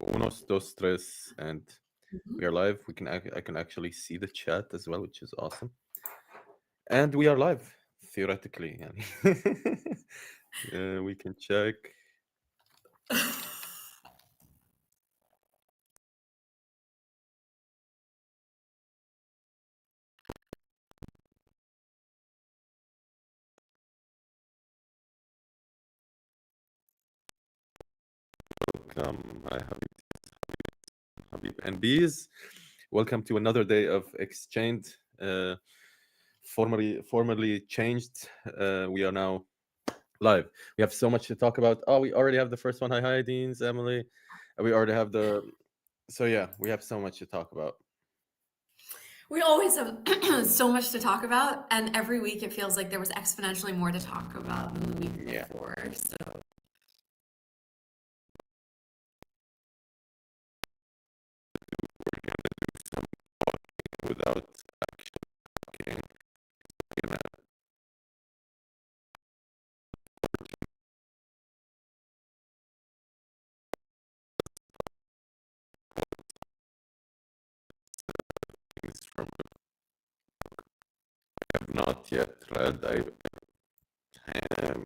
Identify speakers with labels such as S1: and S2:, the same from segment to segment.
S1: Unos, dos, tres, and we are live. I can actually see the chat as well, which is awesome. And we are live, theoretically. We can check. Welcome. Hi, Habib. And bees, welcome to another day of Exchange. Formerly changed. We are now live. We have so much to talk about. Oh, we already have the first one. Hi, Deans, Emily. We already have the. So yeah, we have so much to talk about.
S2: We always have so much to talk about, and every week it feels like there was exponentially more to talk about than the week before. So
S1: We're gonna do some talking without actually talking. We're gonna things from I have not yet read. I am.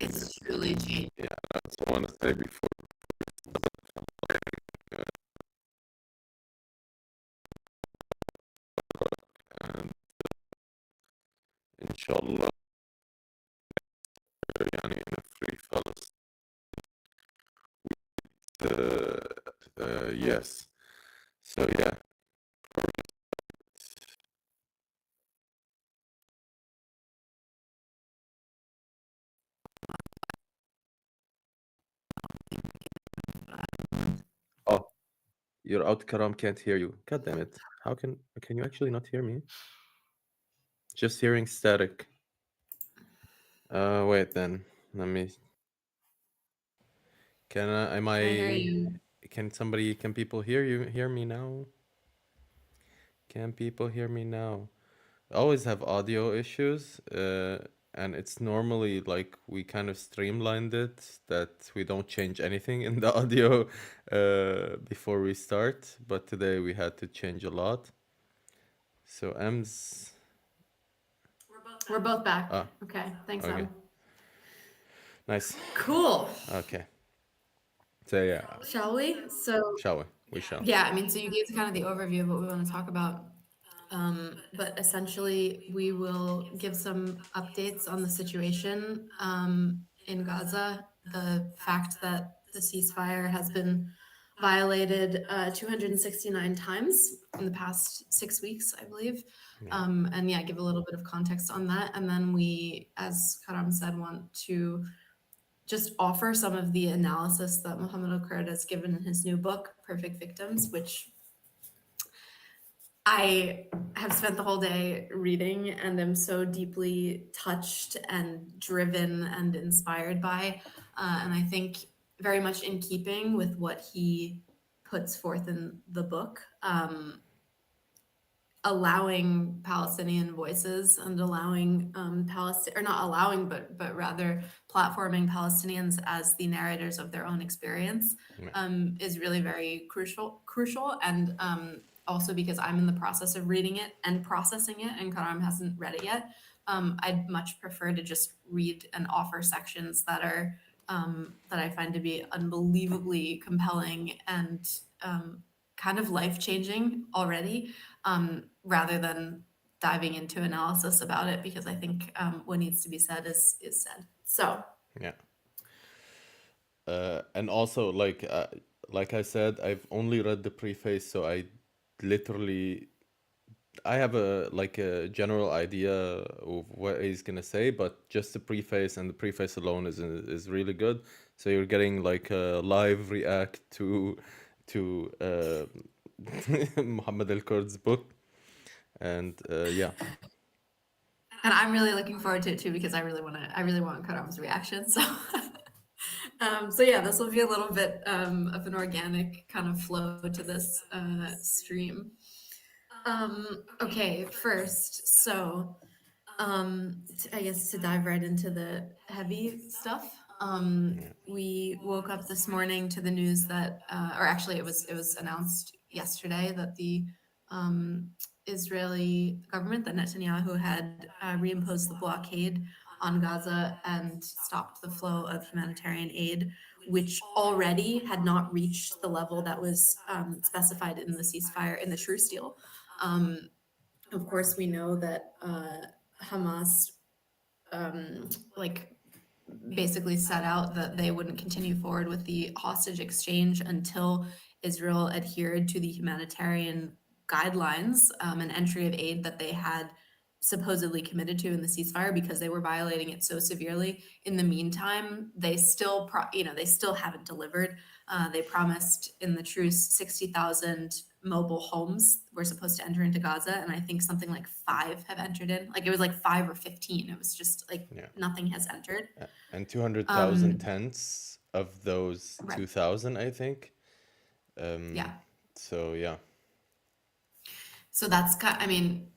S2: it's truly changed.
S1: Yeah, that's what I want to say before. And inshallah, يعني in a free Palestine. Yes. So yeah. Oh, you're out, Karam. Can't hear you. God damn it! How can you actually not hear me? Just hearing static. Wait then. Let me. Am
S2: I hear
S1: I?
S2: you.
S1: Can people hear me now? Can people hear me now? I always have audio issues, and it's normally like we kind of streamlined it that we don't change anything in the audio before we start, but today we had to change a lot. So M's.
S2: We're both back.
S1: Ah,
S2: Okay, thanks,
S1: okay.
S2: Em.
S1: Nice.
S2: Cool.
S1: Okay. So yeah,
S2: Shall we? So
S1: shall we? We shall.
S2: yeah, I mean, so you gave kind of the overview of what we want to talk about. But essentially, we will give some updates on the situation in Gaza, the fact that the ceasefire has been violated 269 times in the past 6 weeks, I believe.
S1: Yeah.
S2: And yeah, give a little bit of context on that. And then we, as Karam said, want to just offer some of the analysis that Mohammed El Kurd has given in his new book, Perfect Victims, which I have spent the whole day reading and am so deeply touched and driven and inspired by. And I think very much in keeping with what he puts forth in the book, allowing Palestinian voices and allowing or not allowing, but rather platforming Palestinians as the narrators of their own experience
S1: Yeah.
S2: is really very crucial. And also because I'm in the process of reading it and processing it, and Karam hasn't read it yet. I'd much prefer to just read and offer sections that are that I find to be unbelievably compelling and kind of life-changing already, rather than diving into analysis about it, because I think what needs to be said is said. So
S1: Yeah. And also, like I said, I've only read the preface, so literally I have a general idea of what he's gonna say, but just the preface and the preface alone is really good. So you're getting like a live react to Mohammed El Kurd's book, and yeah,
S2: and I'm really looking forward to it too, because I really want Karam's reaction. So so yeah, this will be a little bit of an organic kind of flow to this stream. Okay, first, so I guess to dive right into the heavy stuff.
S1: Yeah.
S2: We woke up this morning to the news that, or actually, it was announced yesterday that the um, Israeli government, that Netanyahu had reimposed the blockade on Gaza and stopped the flow of humanitarian aid, which already had not reached the level that was specified in the ceasefire in the truce deal. Um, of course, we know that Hamas um, like basically set out that they wouldn't continue forward with the hostage exchange until Israel adhered to the humanitarian guidelines and entry of aid that they had supposedly committed to in the ceasefire because they were violating it so severely. In the meantime, they still, they still haven't delivered. They promised in the truce 60,000 mobile homes were supposed to enter into Gaza, and I think something like five have entered in. Like it was like 5 or 15. It was just like
S1: Yeah.
S2: nothing has entered.
S1: And 200,000
S2: Um,
S1: tents of those
S2: right.
S1: 2,000, I think. Um,
S2: Yeah.
S1: so yeah.
S2: So that's kind, I mean,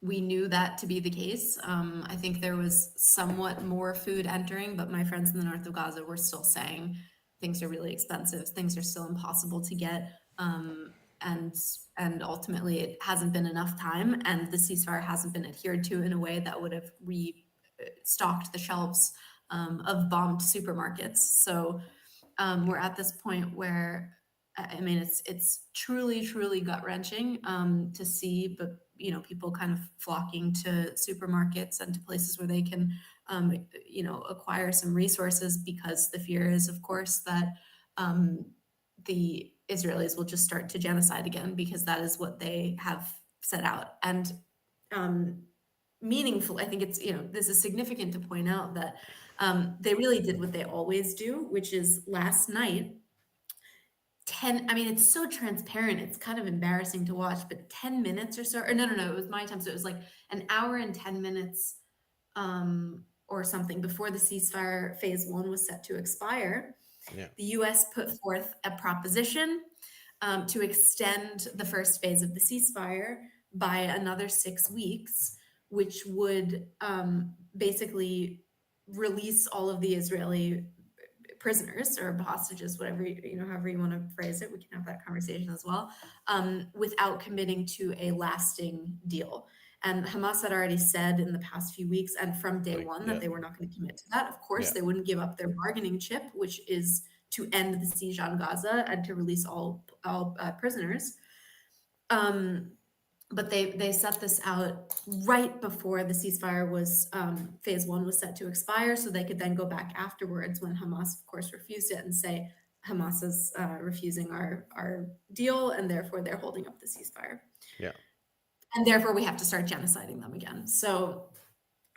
S2: we knew that to be the case. I think there was somewhat more food entering, but my friends in the north of Gaza were still saying things are really expensive, things are still impossible to get. And and ultimately it hasn't been enough time and the ceasefire hasn't been adhered to in a way that would have restocked the shelves of bombed supermarkets. So we're at this point where I mean it's truly gut wrenching to see, but people kind of flocking to supermarkets and to places where they can acquire some resources because the fear is, of course, that um, the Israelis will just start to genocide again because that is what they have set out. And um, meaningful, I think it's this is significant to point out that they really did what they always do, which is last night 10, I mean, it's so transparent, it's kind of embarrassing to watch, but 10 minutes or so, or no, it was my time, so it was like an hour and 10 minutes or something before the ceasefire phase one was set to expire.
S1: Yeah.
S2: The US put forth a proposition to extend the first phase of the ceasefire by another 6 weeks, which would basically release all of the Israeli prisoners or hostages, whatever however you want to phrase it. We can have that conversation as well, without committing to a lasting deal. And Hamas had already said in the past few weeks and from day
S1: Like,
S2: one that
S1: yeah.
S2: they were not going to commit to that. Of course,
S1: Yeah.
S2: they wouldn't give up their bargaining chip, which is to end the siege on Gaza and to release all prisoners. Um, but they set this out right before the ceasefire was phase one was set to expire, so they could then go back afterwards when Hamas, of course, refused it and say Hamas is refusing our deal, and therefore they're holding up the ceasefire,
S1: Yeah.
S2: and therefore we have to start genociding them again. So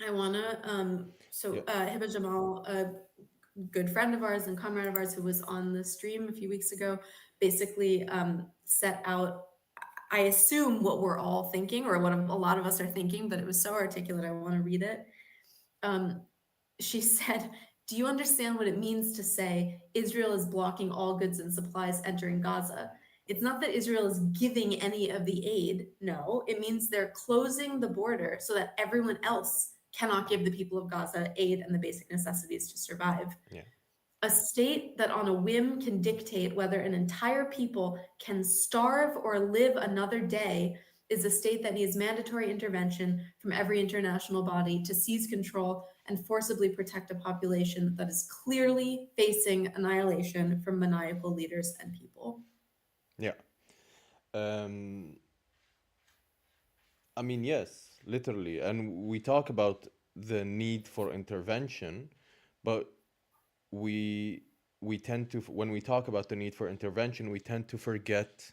S2: I wanna
S1: Yeah.
S2: Hiba Jamal, a good friend of ours and comrade of ours who was on the stream a few weeks ago, basically set out, I assume, what we're all thinking or what a lot of us are thinking, but it was so articulate. I want to read it. Um, she said, "Do you understand what it means to say Israel is blocking all goods and supplies entering Gaza? It's not that Israel is giving any of the aid. No, it means they're closing the border so that everyone else cannot give the people of Gaza aid and the basic necessities to survive.
S1: Yeah.
S2: A state that on a whim can dictate whether an entire people can starve or live another day is a state that needs mandatory intervention from every international body to seize control and forcibly protect a population that is clearly facing annihilation from maniacal leaders and people."
S1: Yeah. Um, I mean, yes, literally. And we talk about the need for intervention, but we we tend to, when we talk about the need for intervention, we tend to forget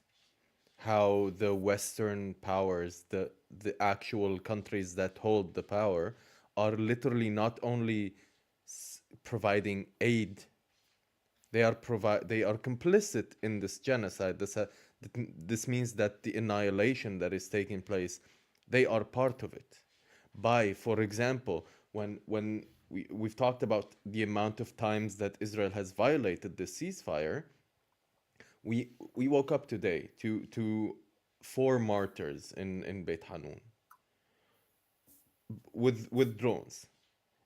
S1: how the Western powers, the actual countries that hold the power, are literally not only providing aid, they are complicit in this genocide. This means that the annihilation that is taking place, they are part of it. By, for example, when we've talked about the amount of times that Israel has violated the ceasefire, we woke up today to four martyrs in Beit Hanun with drones.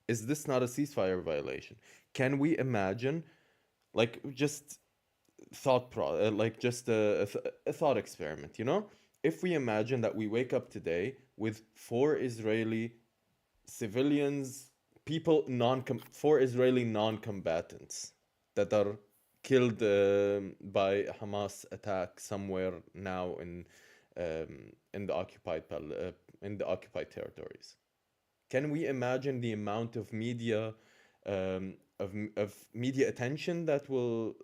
S1: Is this not a ceasefire violation? Can we imagine, like, just like just a thought experiment, you know? If we imagine that we wake up today with four Israeli civilians, four Israeli non-combatants that are killed by Hamas attack somewhere now in the in the occupied territories. Can we imagine the amount of media of media attention that will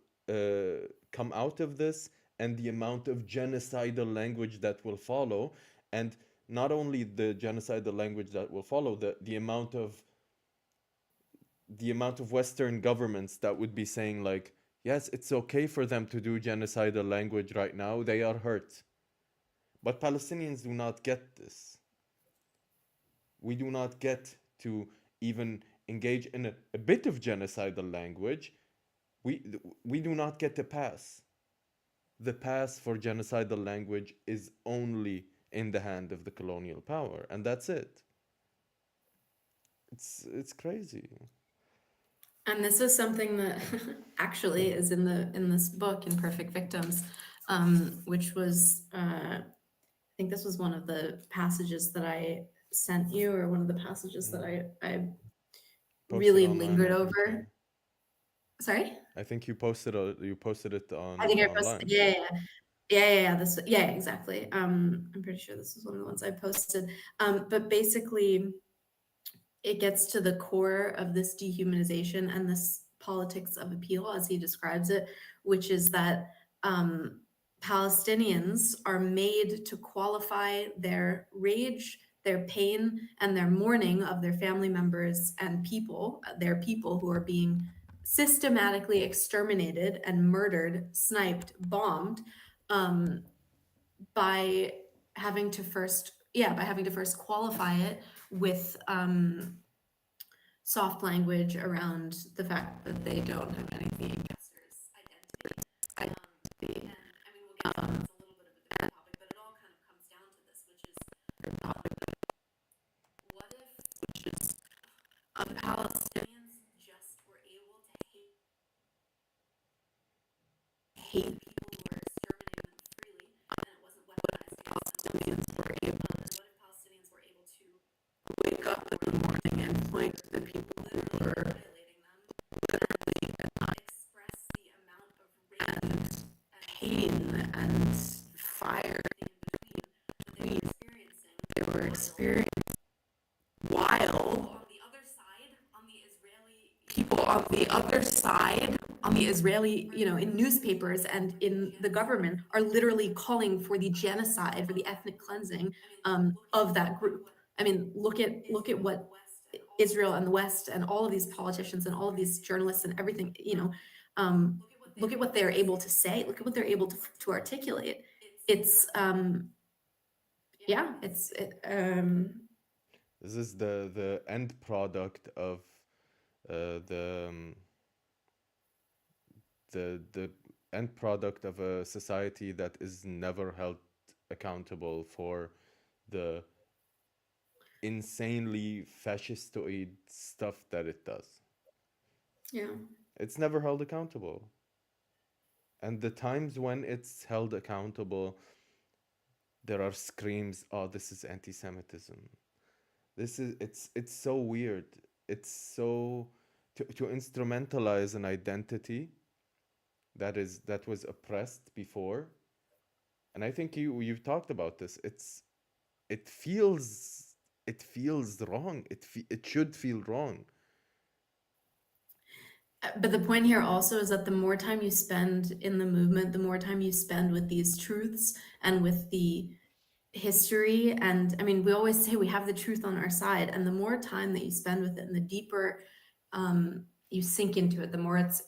S1: come out of this, and the amount of genocidal language that will follow, and not only the genocidal language that will follow, the amount of Western governments that would be saying like, yes, it's okay for them to do genocidal language right now, they are hurt. But Palestinians do not get this. We do not get to even engage in a bit of genocidal language. We, we do not get a pass. The pass for genocidal language is only in the hand of the colonial power, and that's it. It's crazy.
S2: And this is something that actually is in this book, in Perfect Victims, which was I think this was one of the passages that I sent you, or one of the passages that I
S1: Posted
S2: really
S1: online,
S2: lingered
S1: I think,
S2: over.
S1: yeah.
S2: Sorry?
S1: I think you posted it
S2: I think I posted,
S1: online.
S2: this, yeah, exactly. I'm pretty sure this is one of the ones I posted. But basically, it gets to the core of this dehumanization and this politics of appeal, as he describes it, which is that Palestinians are made to qualify their rage, their pain, and their mourning of their family members and people, their people who are being systematically exterminated and murdered, sniped, bombed, um, by having to first, qualify it with soft language around the fact that they don't have anything against their identity. And I mean, we'll get to it's a little bit of a different topic, but it all kind of comes down to this, which is what if Palestinians just were able to hate people who were exterminating them freely, and it wasn't weaponized against them? And what if Palestinians were able to wake up in the morning and point to the people who were violating them, express the amount of rage and pain and fire that they were experiencing while on the other side, on the Israeli people on the other side, on the Israeli, in newspapers and in the government, are literally calling for the genocide, for the ethnic cleansing of that group. I mean, look at what Israel and the West and all of these politicians and all of these journalists and everything, look at what they're able to say. Look at what they're able to articulate. It's yeah,
S1: This is the end product of the the end product of a society that is never held accountable for the insanely fascistoid stuff that it does.
S2: yeah.
S1: It's never held accountable. And the times when it's held accountable, there are screams, oh, this is anti-Semitism. It's so weird. It's so to instrumentalize an identity that was oppressed before. And I think you've talked about this. It feels it feels wrong. It should feel wrong.
S2: But the point here also is that the more time you spend in the movement, the more time you spend with these truths and with the history. And I mean, we always say we have the truth on our side, and the more time that you spend with it and the deeper you sink into it, the more it's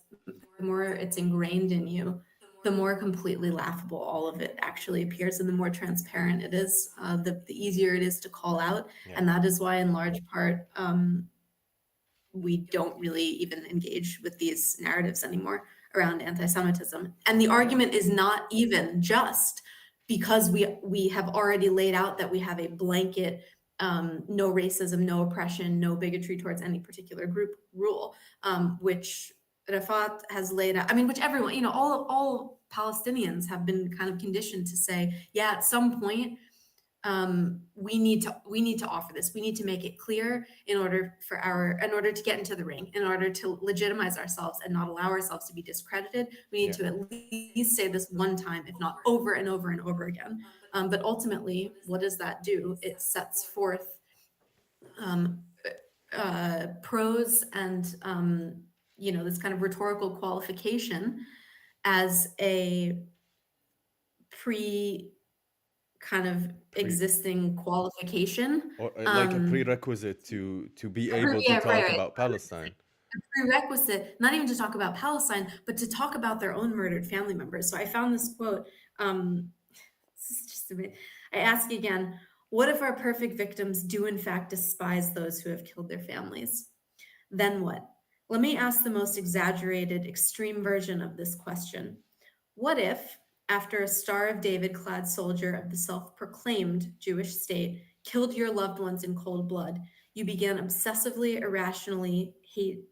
S2: ingrained in you, the more completely laughable all of it actually appears, and the more transparent it is, the easier it is to call out.
S1: Yeah.
S2: And that is why, in large part, we don't really even engage with these narratives anymore around anti-Semitism. And the argument is not even just because we have already laid out that we have a blanket no racism, no oppression, no bigotry towards any particular group rule, which Rafat has laid out. I mean, which everyone, all Palestinians have been kind of conditioned to say, yeah, at some point, we need to offer this. We need to make it clear in order to get into the ring, in order to legitimize ourselves and not allow ourselves to be discredited. We need
S1: Yeah.
S2: to at least say this one time, if not over and over and over again. But ultimately, what does that do? It sets forth um, prose and this kind of rhetorical qualification as a pre kind of
S1: Pre
S2: existing qualification.
S1: or like a
S2: Um,
S1: prerequisite to be able to
S2: yeah, right,
S1: talk
S2: right.
S1: about Palestine.
S2: A prerequisite, not even to talk about Palestine, but to talk about their own murdered family members. So I found this quote. This is just a bit. I ask again, what if our perfect victims do in fact despise those who have killed their families? Then what? Let me ask the most exaggerated, extreme version of this question. What if, after a Star of David clad soldier of the self proclaimed Jewish state killed your loved ones in cold blood, you began obsessively, irrationally hate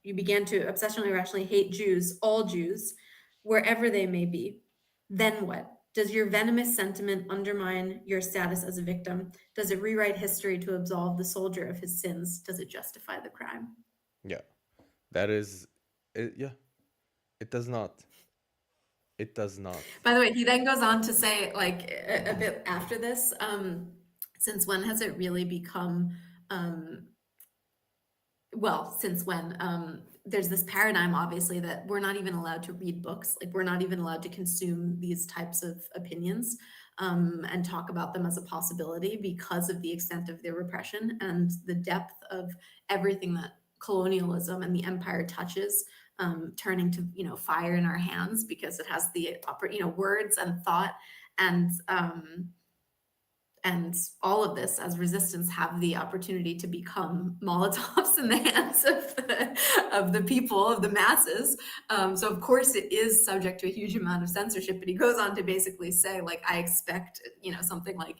S2: you began to obsessionally irrationally hate Jews, all Jews, wherever they may be? Then what? Does your venomous sentiment undermine your status as a victim? Does it rewrite history to absolve the soldier of his sins? Does it justify the crime?
S1: Yeah, that is it. Yeah, it does not. It does not.
S2: By the way, he then goes on to say, like a bit after this, since when has it really become um, well, since when there's this paradigm, obviously, that we're not even allowed to read books, like we're not even allowed to consume these types of opinions and talk about them as a possibility because of the extent of their repression and the depth of everything that colonialism and the empire touches, turning to fire in our hands because it has the words and thought and all of this as resistance have the opportunity to become Molotovs in the hands of the people, of the masses. So of course it is subject to a huge amount of censorship, but he goes on to basically say, like, I expect, something like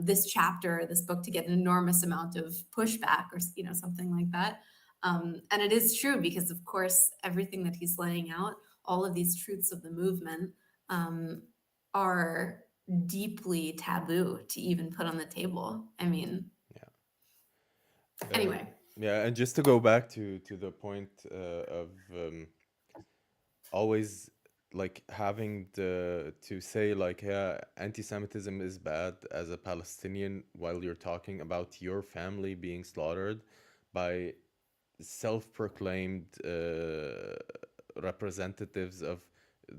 S2: this chapter, this book to get an enormous amount of pushback or, something like that. And it is true because of course, everything that he's laying out, all of these truths of the movement are deeply taboo to even put on the table. I mean,
S1: Yeah.
S2: anyway.
S1: Yeah, and just to go back to the point of always like having the to say like, yeah, anti-Semitism is bad as a Palestinian while you're talking about your family being slaughtered by self-proclaimed representatives of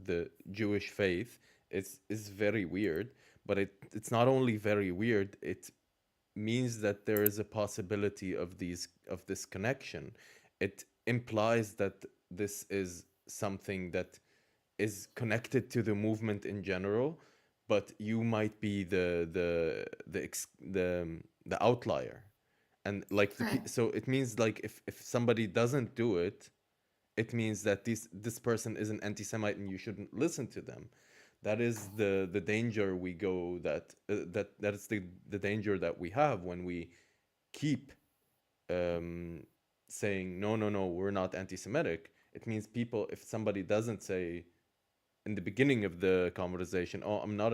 S1: the Jewish faith is very weird. But it's not only very weird, it means that there is a possibility of this connection. It implies that this is something that is connected to the movement in general, but you might be the outlier. And like
S2: Right.
S1: so it means like if somebody doesn't do it, it means that this person is an anti-Semite and you shouldn't listen to them. That is the danger we go that is the danger that we have when we keep um, saying no, no, no, we're not anti-Semitic. It means people, if somebody doesn't say in the beginning of the conversation, oh, I'm not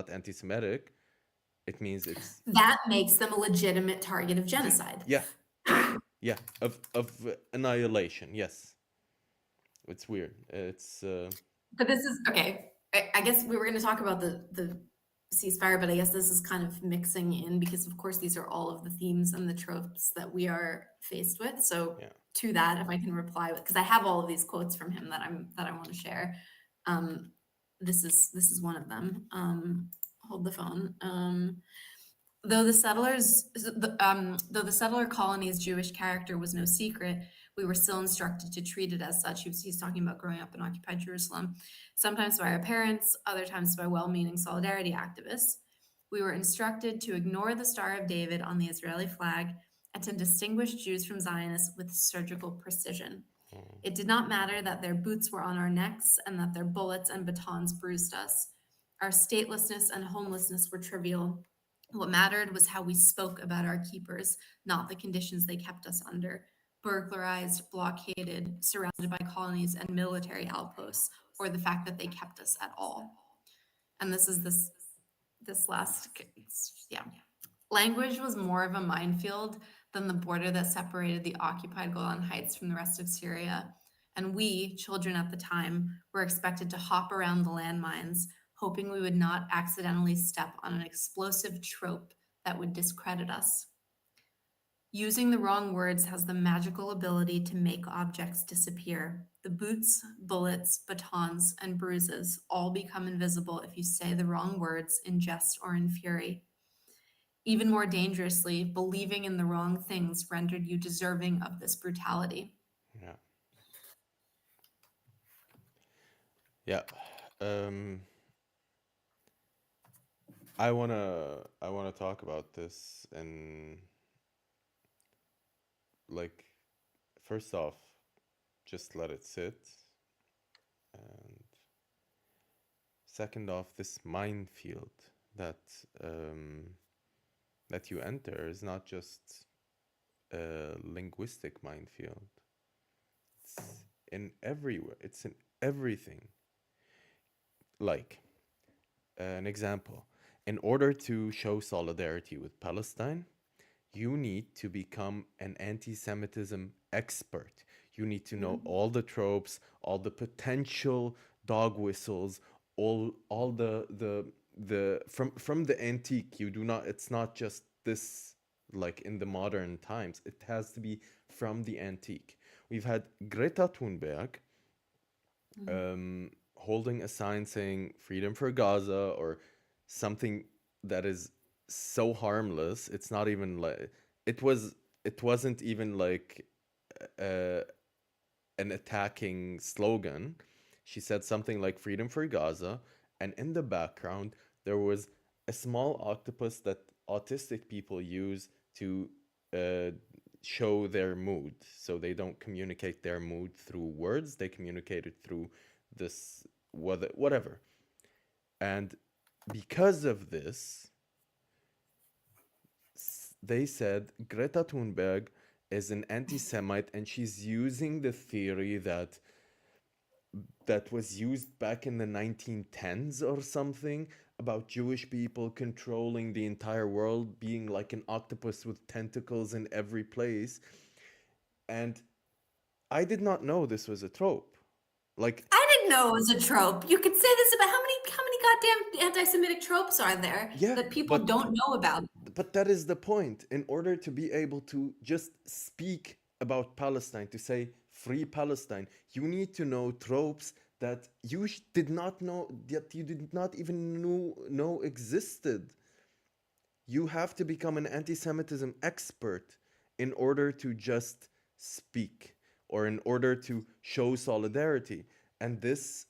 S1: anti-Semitic, it means it's
S2: That makes them a legitimate target of
S1: yeah,
S2: genocide.
S1: yeah, yeah, of annihilation. Yes, it's weird. It's
S2: But this is okay. I guess we were going to talk about the ceasefire, but I guess this is kind of mixing in because, of course, these are all of the themes and the tropes that we are faced with. So
S1: yeah.
S2: to that, if I can reply with, because I have all of these quotes from him that I want to share. Um, this is one of them. Hold the phone. Though the settler colony's Jewish character was no secret, we were still instructed to treat it as such. He's talking about growing up in occupied Jerusalem, sometimes by our parents, other times by well-meaning solidarity activists. We were instructed to ignore the Star of David on the Israeli flag and to distinguish Jews from Zionists with surgical precision.
S1: Mm.
S2: It did not matter that their boots were on our necks and that their bullets and batons bruised us. Our statelessness and homelessness were trivial. What mattered was how we spoke about our keepers, not the conditions they kept us under: burglarized, blockaded, surrounded by colonies and military outposts, or the fact that they kept us at all. And this last, yeah. Language was more of a minefield than the border that separated the occupied Golan Heights from the rest of Syria. And we, children at the time, were expected to hop around the landmines, hoping we would not accidentally step on an explosive trope that would discredit us. Using the wrong words has the magical ability to make objects disappear. The boots, bullets, batons, and bruises all become invisible if you say the wrong words in jest or in fury. Even more dangerously, believing in the wrong things rendered you deserving of this brutality.
S1: Yeah. Yeah. Um, I wanna talk about this and like first off, just let it sit, and second off, this minefield that um, that you enter is not just a linguistic minefield. It's in everywhere. It's in everything. Like an example, in order to show solidarity with Palestine, you need to become an anti-Semitism expert. You need to know
S2: Mhm.
S1: all the tropes, all the potential dog whistles, all the from the antique. You do not. It's not just this like in the modern times. It has to be from the antique. We've had Greta Thunberg
S2: Mhm.
S1: holding a sign saying "Freedom for Gaza" or something that is so harmless. It's not even like it was. It wasn't even like uh, an attacking slogan. She said something like "Freedom for Gaza," and in the background there was a small octopus that autistic people use to uh, show their mood. So they don't communicate their mood through words; they communicate it through this whatever. And because of this, they said Greta Thunberg is an anti-Semite, and she's using the theory that was used back in the 1910s or something about Jewish people controlling the entire world, being like an octopus with tentacles in every place. And I did not know this was a trope. Like,
S2: I didn't know it was a trope. You could say this about how many goddamn anti-Semitic tropes are there
S1: yeah,
S2: that people
S1: but
S2: don't know about?
S1: that is the point. In order to be able to just speak about Palestine, to say free Palestine, you need to know tropes that you did not know, that you did not even know existed. You have to become an anti-Semitism expert in order to just speak or in order to show solidarity. And this,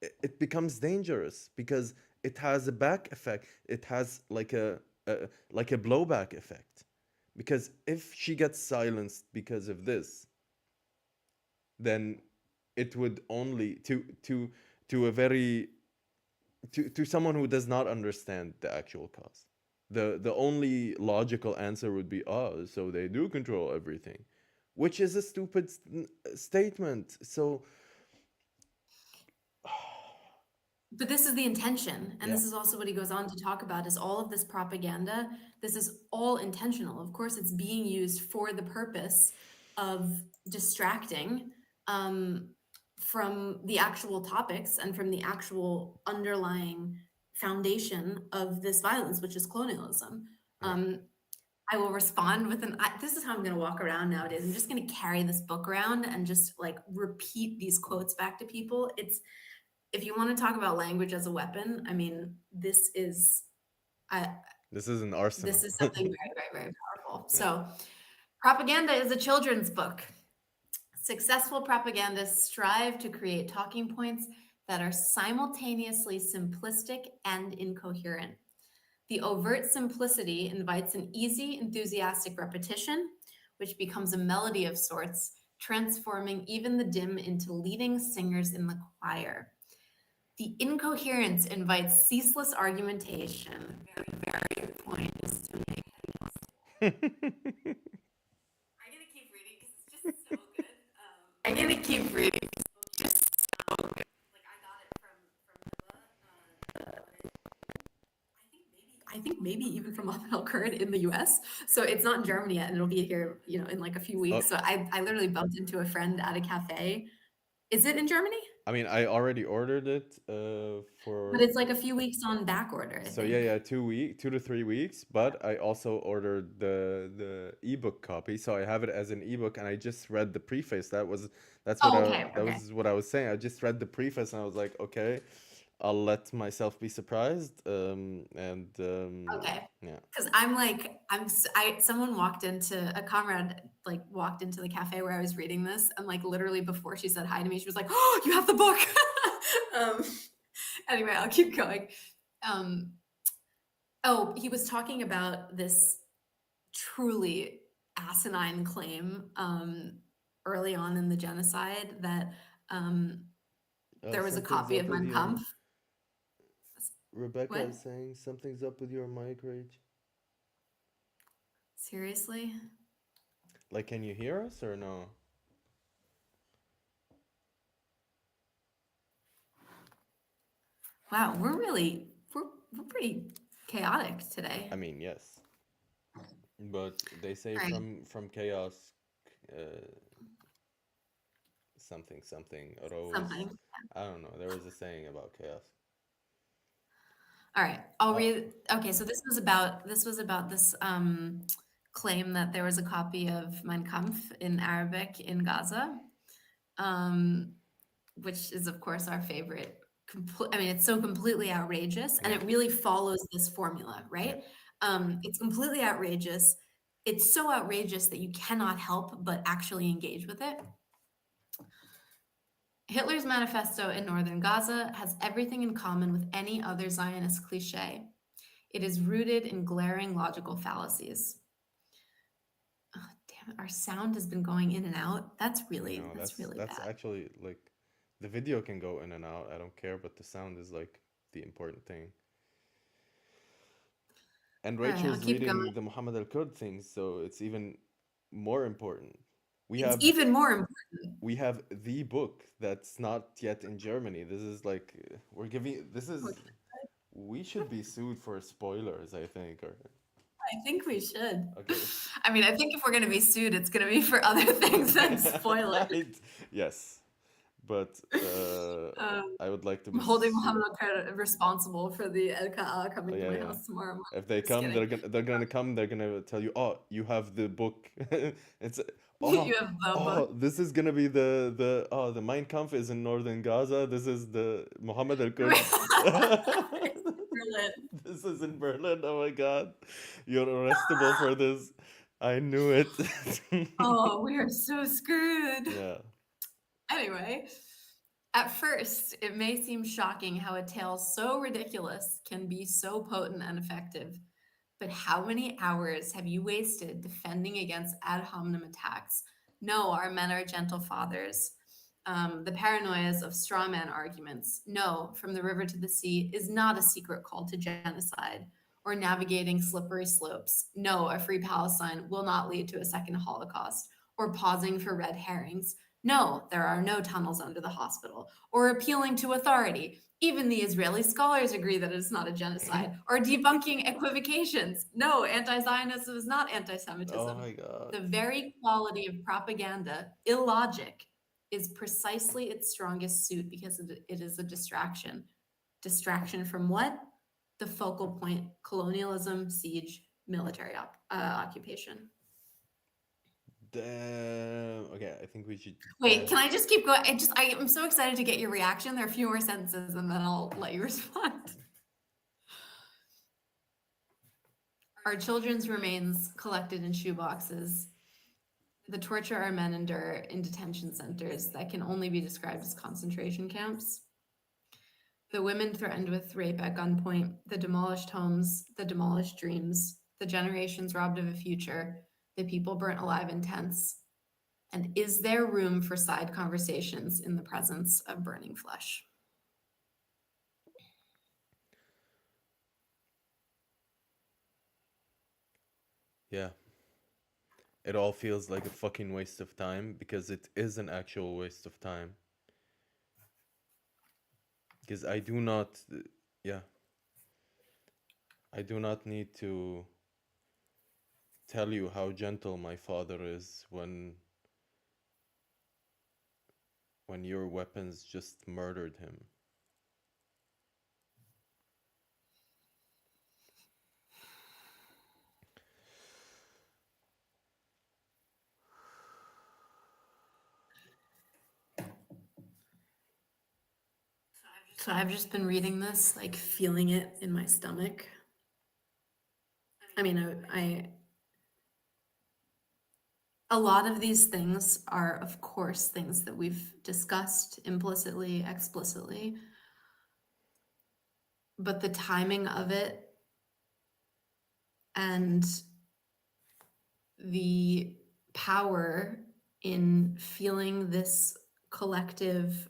S1: it becomes dangerous because it has a back effect. It has like a blowback effect. Because if she gets silenced because of this, then it would only to a very to someone who does not understand the actual cause. The only logical answer would be, oh, so they do control everything, which is a stupid statement. So
S2: But this is the intention, and
S1: yeah,
S2: this is also what he goes on to talk about, is all of this propaganda. This is all intentional. Of course, it's being used for the purpose of distracting um, from the actual topics and from the actual underlying foundation of this violence, which is colonialism.
S1: yeah.
S2: Um, I will respond with this is how I'm going to walk around nowadays. I'm just going to carry this book around and just like repeat these quotes back to people. It's If you want to talk about language as a weapon, I mean, I,
S1: This is an
S2: this
S1: arsenal.
S2: is something very, very, very powerful.
S1: Yeah.
S2: So, propaganda is a children's book. Successful propagandists strive to create talking points that are simultaneously simplistic and incoherent. The overt simplicity invites an easy, enthusiastic repetition, which becomes a melody of sorts, transforming even the dim into leading singers in the choir. The incoherence invites ceaseless argumentation. Very, very point is to make. I'm gonna keep reading because it's just so good. I'm gonna keep reading. Like I got it from I think maybe even from Mohammed El Kurd in the US. So it's not in Germany yet, and it'll be here, in like a few weeks.
S1: Oh,
S2: So I literally bumped into a friend at a cafe. Is it in Germany?
S1: I mean, I already ordered it
S2: But
S1: for.
S2: it's like a few weeks on back order, I
S1: So yeah,
S2: think.
S1: yeah, 2 to 3 weeks. But I also ordered the ebook copy, so I have it as an ebook, and I just read the preface.
S2: Oh, okay,
S1: that
S2: okay.
S1: was what I was saying. I just read the preface, and I was like, okay, I'll let myself be surprised.
S2: Okay.
S1: Yeah.
S2: Because I'm like, someone walked into a comrade, like walked into the cafe where I was reading this, and like literally before she said hi to me, she was like, "Oh, you have the book." um, anyway, I'll keep going. Um, oh, he was talking about this truly asinine claim early on in the genocide that um, there was a
S1: Something's
S2: copy of
S1: up with
S2: Mein
S1: your
S2: Kampf.
S1: Rebecca
S2: What?
S1: is saying something's up with your mic, Rage.
S2: Seriously?
S1: Like, can you hear us or no?
S2: Wow, we're pretty chaotic today.
S1: I mean, yes, but they say
S2: All right,
S1: from chaos, uh, something something arose.
S2: something.
S1: I don't know. There was a saying about chaos.
S2: All right, I'll
S1: Oh,
S2: read. Okay, so this was about this claim that there was a copy of Mein Kampf in Arabic in Gaza, um, which is of course our favorite. I mean, it's so completely outrageous, and
S1: yeah,
S2: it really follows this formula,
S1: yeah.
S2: right? It's completely outrageous. It's so outrageous that you cannot help but actually engage with it. Hitler's manifesto in northern Gaza has everything in common with any other Zionist cliche. It is rooted in glaring logical fallacies. Oh, damn it, our sound has been going in and out.
S1: I know
S2: That's really
S1: that's
S2: bad.
S1: actually like the video can go in and out. I don't care, but the sound is like the important thing. And
S2: All right, I'll
S1: Rachel's
S2: keep going.
S1: reading the Muhammad Al Kurd things, so it's even more important. We
S2: It's
S1: have
S2: even more important.
S1: we have the book that's not yet in Germany. This is like we're giving this is we should be sued for spoilers, I think. Or
S2: I think we should.
S1: okay,
S2: I mean, I think if we're going to be sued, it's going to be for other things than spoilers.
S1: yes, but
S2: Um,
S1: I would like to
S2: I'm
S1: be
S2: holding
S1: sued.
S2: Mohammed Al Kurd responsible for the LKA
S1: Oh
S2: coming to
S1: yeah,
S2: my
S1: yeah.
S2: house tomorrow morning.
S1: If they
S2: Just
S1: come,
S2: kidding.
S1: they're gonna come. They're gonna tell you, "Oh, you have the book." It's
S2: You
S1: oh
S2: have the book.
S1: oh. This is gonna be the Mein Kampf is in northern Gaza. This is the Muhammad Al Kurd.
S2: It's Berlin.
S1: This is in Berlin. Oh my God, you're arrestable for this. I knew it.
S2: Oh, we are so screwed.
S1: Yeah.
S2: Anyway, at first, it may seem shocking how a tale so ridiculous can be so potent and effective. But how many hours have you wasted defending against ad hominem attacks? No, our men are gentle fathers. The paranoias of straw man arguments. No, from the river to the sea is not a secret call to genocide or navigating slippery slopes. No, a free Palestine will not lead to a second Holocaust or pausing for red herrings. No, there are no tunnels under the hospital or appealing to authority. Even the Israeli scholars agree that it's not a genocide or debunking equivocations. No, anti Zionism is not anti
S1: Oh
S2: Semitism.
S1: my God.
S2: The very quality of propaganda, illogic, is precisely its strongest suit because it is a distraction. Distraction from what? The focal point colonialism, siege, military occupation.
S1: Damn. Okay, I think we should.
S2: Wait, can I just keep going? I'm so excited to get your reaction. There are a few more sentences and then I'll let you respond. Our children's remains collected in shoeboxes. The torture our men endure in detention centers that can only be described as concentration camps. The women threatened with rape at gunpoint, the demolished homes, the demolished dreams, the generations robbed of a future, the people burnt alive in tents. And is there room for side conversations in the presence of burning flesh?
S1: Yeah, it all feels like a fucking waste of time because it is an actual waste of time. Because I do not, yeah, I do not need to tell you how gentle my father is when your weapons just murdered him.
S2: So I've just been reading this, like feeling it in my stomach. I mean, a lot of these things are, of course, things that we've discussed implicitly, explicitly, but the timing of it and the power in feeling this collective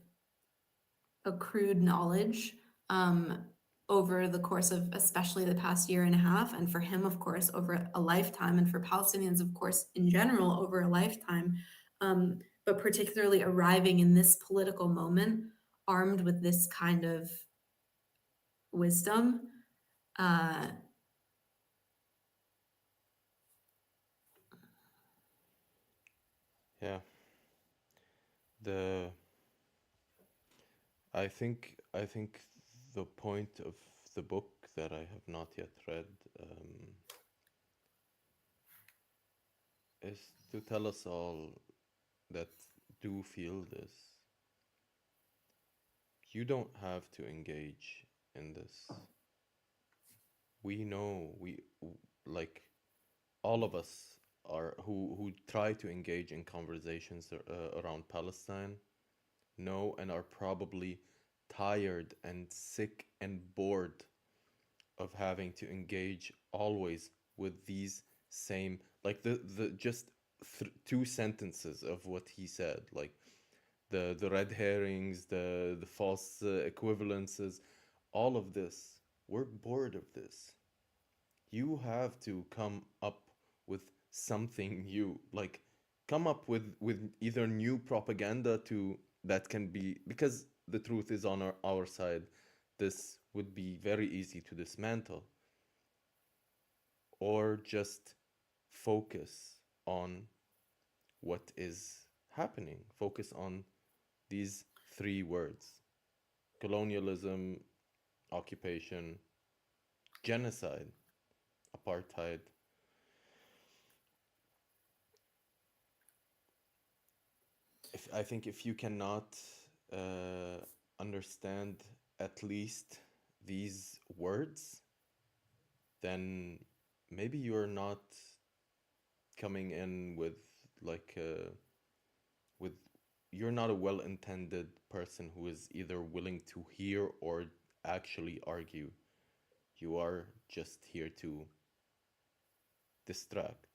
S2: accrued knowledge um, over the course of especially the past year and a half, and for him, of course, over a lifetime, and for Palestinians, of course, in general, over a lifetime, but particularly arriving in this political moment armed with this kind of wisdom. Uh,
S1: Yeah, the I think the point of the book that I have not yet read is to tell us all that do feel this. You don't have to engage in this. We know like all of us are who try to engage in conversations around Palestine know and are probably tired and sick and bored of having to engage always with these same like the just two sentences of what he said, like the red herrings, the false equivalences, all of this. We're bored of this. You have to come up with something new, like come up with either new propaganda to that can be, because the truth is on our side, this would be very easy to dismantle, or just focus on what is happening, focus on these three words: colonialism, occupation, genocide, apartheid. If I think if you cannot uh, understand at least these words, then maybe you're not coming in with like with you're not a well-intended person who is either willing to hear or actually argue. You are just here to distract.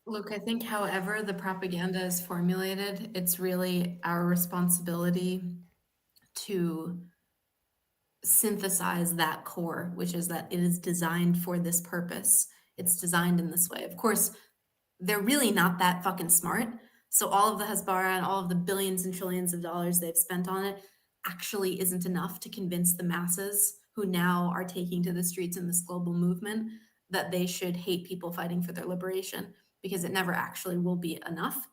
S2: Look, I think, however, the propaganda is formulated, it's really our responsibility to synthesize that core, which is that it is designed for this purpose. It's designed in this way. Of course, they're really not that fucking smart. So all of the Hasbara and all of the billions and trillions of dollars they've spent on it actually isn't enough to convince the masses who now are taking to the streets in this global movement that they should hate people fighting for their liberation, because it never actually will be enough.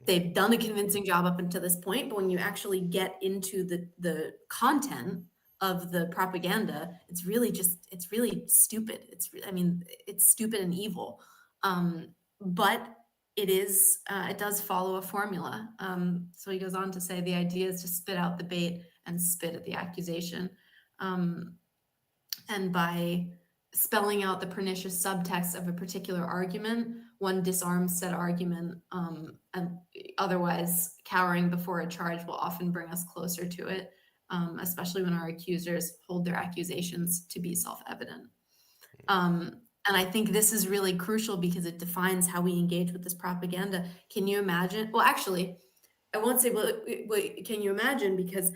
S2: They've done a convincing job up until this point, but when you actually get into the content of the propaganda, it's really stupid. I mean, it's stupid and evil. But it does follow a formula. So he goes on to say the idea is to spit out the bait and spit at the accusation. Um, and by spelling out the pernicious subtext of a particular argument, one disarms said argument, and otherwise cowering before a charge will often bring us closer to it, especially when our accusers hold their accusations to be self-evident. And I think this is really crucial because it defines how we engage with this propaganda. Can you imagine? Well, actually, I won't say, well, can you imagine? Because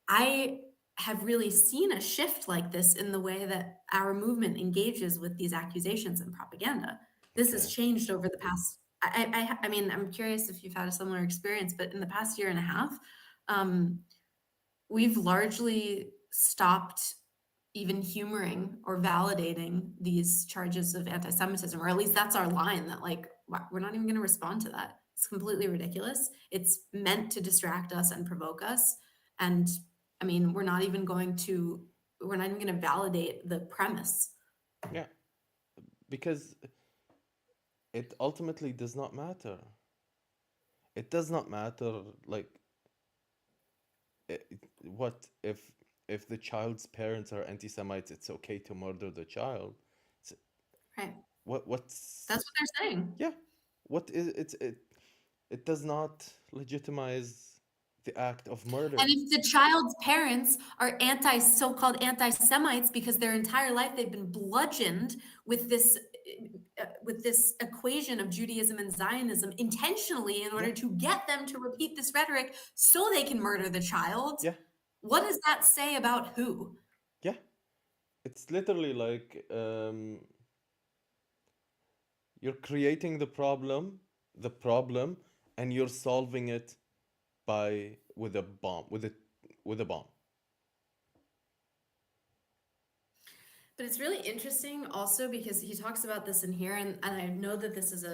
S2: I have really seen a shift like this in the way that our movement engages with these accusations and propaganda. This has
S1: Okay.
S2: changed over the past. I mean, I'm curious if you've had a similar experience, but in the past year and a half, um, we've largely stopped even humoring or validating these charges of anti-Semitism, or at least that's our line, that like we're not even going to respond to that. It's completely ridiculous. It's meant to distract us and provoke us. And I mean, we're not even going to validate the premise.
S1: Yeah, because it ultimately does not matter. It does not matter, like, what if the child's parents are anti-Semites, it's okay to murder the child. It's,
S2: Right. That's
S1: what's
S2: what they're saying.
S1: yeah, what is it does not legitimize the act of
S2: And
S1: murder.
S2: if the child's parents are so-called anti-Semites because their entire life they've been bludgeoned with this equation of Judaism and Zionism intentionally in
S1: Yeah,
S2: order to get them to repeat this rhetoric so they can murder the child,
S1: yeah,
S2: what does that say about who?
S1: yeah. It's literally like, you're creating the problem, and you're solving it by with a bomb, with a bomb.
S2: But it's really interesting also because he talks about this in here, and I know that this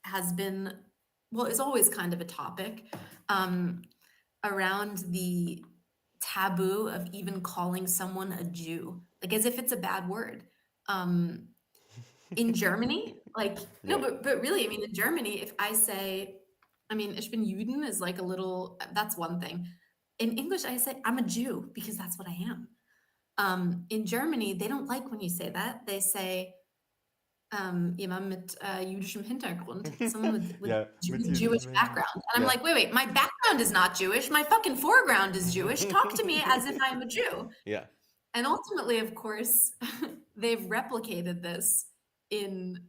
S2: has been, well, it's always kind of a topic um, around the taboo of even calling someone a Jew, like as if it's a bad word. Um, in Germany, like, no,
S1: Yeah,
S2: but really, I mean, in Germany, if I say, I mean, ich bin Juden is like a little, that's one thing. In English, I say I'm a Jew because that's what I am. In Germany, they don't like when you say that. They say, jemand mit jüdischem Hintergrund, someone with
S1: yeah, with you,
S2: Jewish background. And I'm
S1: yeah,
S2: like, wait, my background is not Jewish. My fucking foreground is Jewish. Talk to me as if I'm a Jew.
S1: yeah,
S2: And ultimately, of course, they've replicated this in,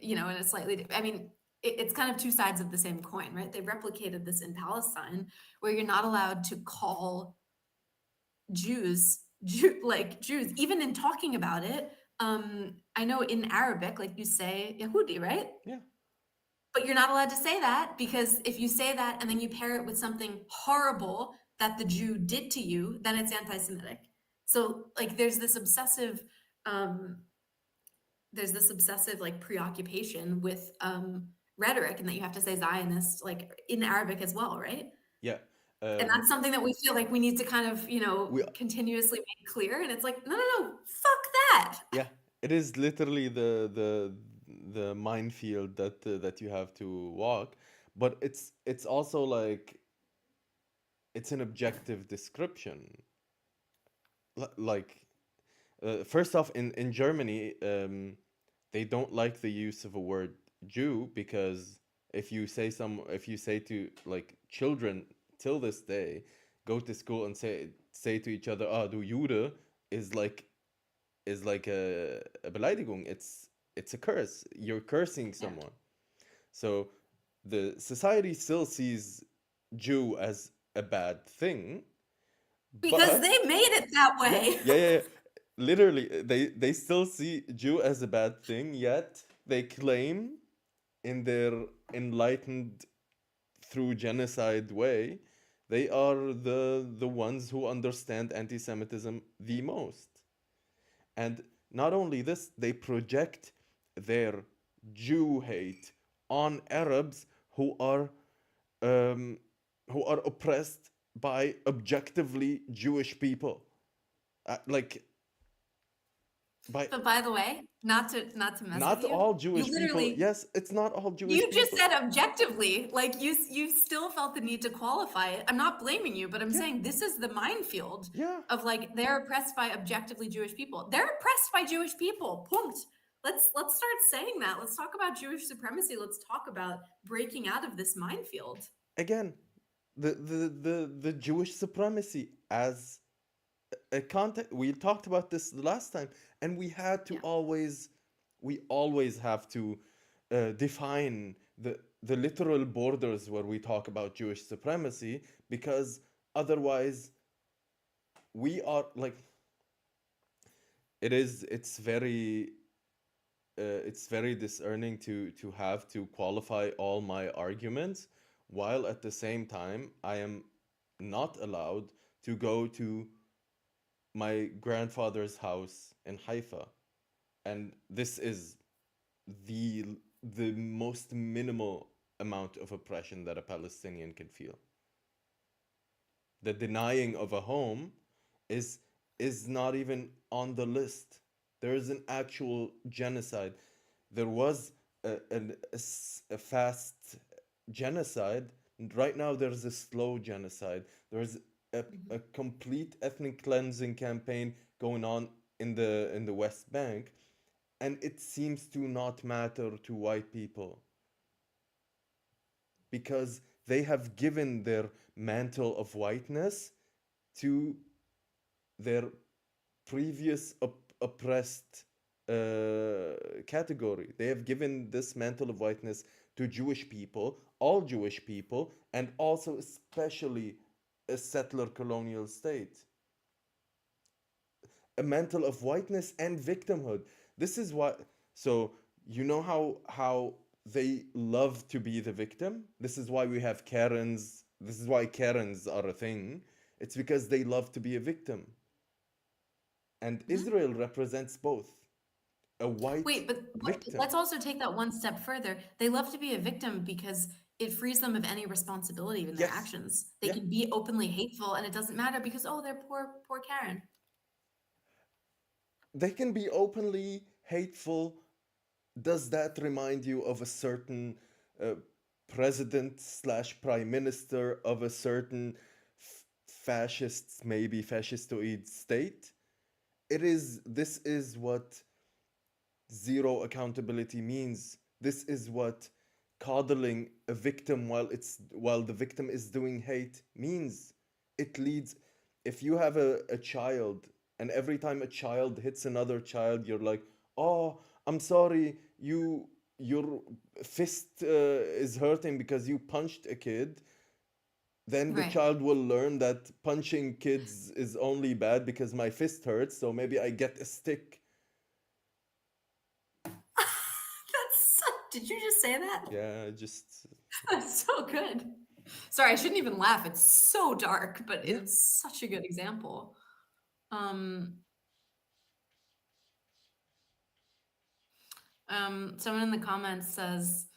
S2: in a slightly, I mean, it's kind of two sides of the same coin, right? They replicated this in Palestine, where you're not allowed to call like Jews, even in talking about it. I know in Arabic, like you say Yehudi, right?
S1: yeah,
S2: But you're not allowed to say that because if you say that and then you pair it with something horrible that the Jew did to you, then it's anti-Semitic. So like um, there's this obsessive like preoccupation with rhetoric, and that you have to say Zionist like in Arabic as well, right?
S1: yeah.
S2: And that's something that we feel like we need to kind of,
S1: We
S2: continuously make clear. And it's like, no, no, no, fuck that.
S1: Yeah, it is literally the minefield that you have to walk, but it's also like it's an objective description. Like, first off, in Germany, they don't like the use of a word Jew, because if you say to like children till this day, go to school and say to each other, ah, du Jude, is like a Beleidigung. It's a curse. You're cursing
S2: Yeah.
S1: someone. So the society still sees Jew as a bad thing,
S2: Because
S1: but
S2: they made it that
S1: yeah,
S2: way.
S1: yeah, yeah, yeah. Literally, they still see Jew as a bad thing, yet they claim in their enlightened through genocide way, they are the ones who understand anti-Semitism the most. And not only this, they project their Jew hate on Arabs um, who are oppressed by objectively Jewish people. Like, by
S2: But by the way, not to mess with
S1: not
S2: you,
S1: all
S2: you
S1: Jewish people.
S2: literally
S1: Yes, it's not all Jewish
S2: you just
S1: people.
S2: said objectively, like you still felt the need to qualify it. I'm not blaming you, but I'm
S1: Yeah,
S2: saying this is the minefield
S1: yeah,
S2: of like they're oppressed by objectively Jewish people. They're oppressed by Jewish people. Punkt. Let's start saying that. Let's talk about Jewish supremacy. Let's talk about breaking out of this minefield.
S1: again, the Jewish supremacy as a context. We talked about this the last time, and
S2: Yeah.
S1: we always have to define the literal borders where we talk about Jewish supremacy, because otherwise we are like, it's very discerning to have to qualify all my arguments, while at the same time I am not allowed to go to my grandfather's house in Haifa. And this is the the most minimal amount of oppression that a Palestinian can feel. The denying of a home is is not even on the list. There is an actual genocide. There was a fast genocide. Right now, there's a slow genocide. There's
S2: Mhm.
S1: a complete ethnic cleansing campaign going on in the West Bank, and it seems to not matter to white people because they have given their mantle of whiteness to their previous oppressed category. They have given this mantle of whiteness to Jewish people, all Jewish people, and also especially a settler colonial state. A mantle of whiteness and victimhood. This is what. So you know how they love to be the victim. This is why we have Karens. This is why Karens are a thing. It's because they love to be a victim. And
S2: Mhm.
S1: Israel represents both a white
S2: Wait, but
S1: victim.
S2: let's also take that one step further. They love to be a victim because it frees them of any responsibility in their
S1: Yes.
S2: actions. They
S1: Yeah.
S2: can be openly hateful and it doesn't matter because, oh, they're poor Karen.
S1: They can be openly hateful. Does that remind you of a certain uh, president slash prime minister of a certain fascist, maybe fascistoid state? This is what zero accountability means. This is what coddling a victim while the victim is doing hate means. It leads, if you have a child and every time a child hits another child you're like, oh, I'm sorry, your fist is hurting because you punched a kid, then the
S2: Right.
S1: child will learn that punching kids is only bad because my fist hurts, so maybe I get a stick.
S2: Did you just say that?
S1: Yeah, just
S2: That's so good. Sorry, I shouldn't even laugh. It's so dark, but
S1: yeah.
S2: it's such a good example. Um, Someone in the comments says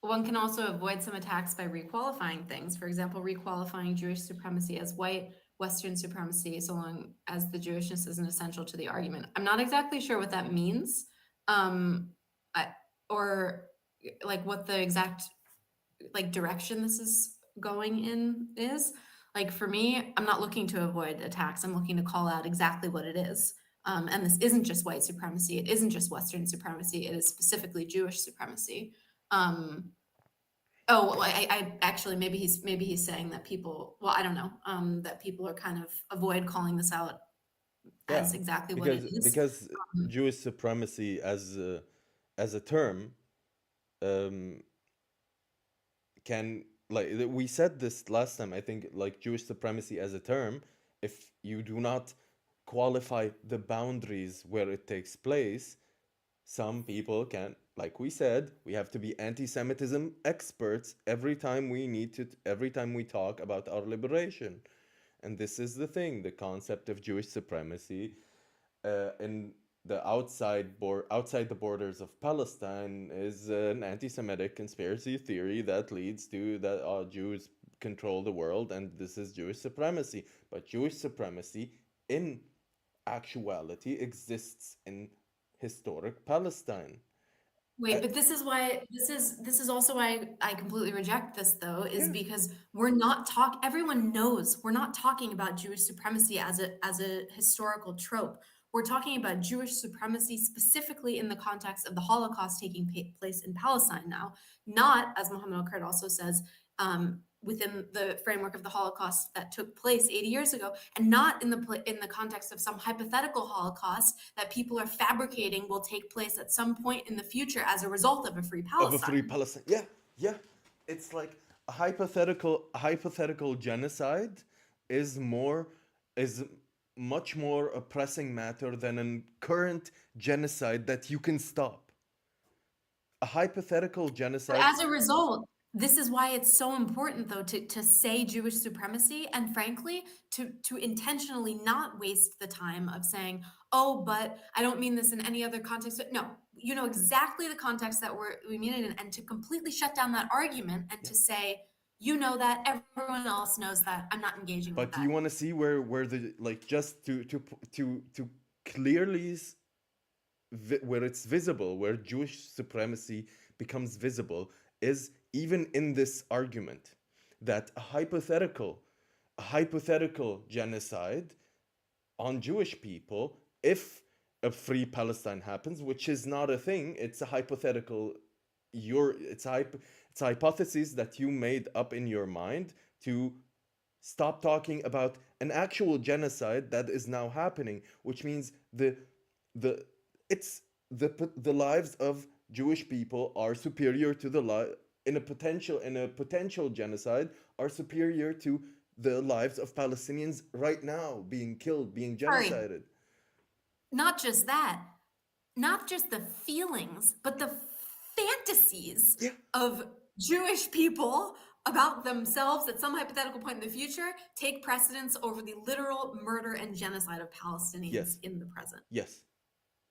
S2: one can also avoid some attacks by requalifying things. For example, requalifying Jewish supremacy as white, Western supremacy, so long as the Jewishness isn't essential to the argument. I'm not exactly sure what that means, um, I, or like what the exact like direction this is going in is. Like for me, I'm not looking to avoid attacks. I'm looking to call out exactly what it is. And this isn't just white supremacy. It isn't just Western supremacy. It is specifically Jewish supremacy. Um, oh, well, I actually maybe he's saying that people. Well, I don't know. That people are kind of avoid calling this out
S1: Yeah,
S2: as exactly what it is.
S1: because Jewish supremacy as a term um, can, like we said this last time. I think like Jewish supremacy as a term, if you do not qualify the boundaries where it takes place, some people can, like we said, we have to be anti-Semitism experts every time we talk about our liberation. And this is the thing, the concept of Jewish supremacy in the outside the borders of Palestine is an anti-Semitic conspiracy theory that leads to that Jews control the world, and this is Jewish supremacy. But Jewish supremacy, in actuality, exists in historic Palestine.
S2: Wait,
S1: Uh,
S2: but this is why this is also why I completely reject this though, is
S1: yeah,
S2: because we're not everyone knows we're not talking about Jewish supremacy as a historical trope. We're talking about Jewish supremacy specifically in the context of the Holocaust taking place in Palestine now, not, as Mohammed El Kurd also says, within the framework of the Holocaust that took place 80 years ago, and not in the context of some hypothetical Holocaust that people are fabricating will take place at some point in the future as a result of a free
S1: of a free
S2: Palestine.
S1: Palestine. Yeah, yeah. It's like a hypothetical genocide is more is much more a pressing matter than a current genocide that you can stop. A hypothetical
S2: But
S1: genocide.
S2: as a result, this is why it's so important, though, to say Jewish supremacy, and frankly, to intentionally not waste the time of saying, "Oh, but I don't mean this in any other context." No, you know exactly the context that we mean it in, and to completely shut down that argument and
S1: Yeah.
S2: to say, "You know that, everyone else knows that. I'm not engaging with
S1: But do
S2: that."
S1: you want to see where the, like, just to clearly where it's visible, where Jewish supremacy becomes visible, is even in this argument that a hypothetical genocide on Jewish people, if a free Palestine happens, which is not a thing, it's a hypothetical. It's a hypothesis that you made up in your mind to stop talking about an actual genocide that is now happening, which means the it's the lives of Jewish people are superior to in a potential genocide are superior to the lives of Palestinians right now being killed, being
S2: Sorry,
S1: genocided.
S2: not just that, not just the feelings, but the fantasies
S1: Yeah.
S2: of Jewish people about themselves at some hypothetical point in the future take precedence over the literal murder and genocide of Palestinians
S1: Yes.
S2: in the present.
S1: Yes.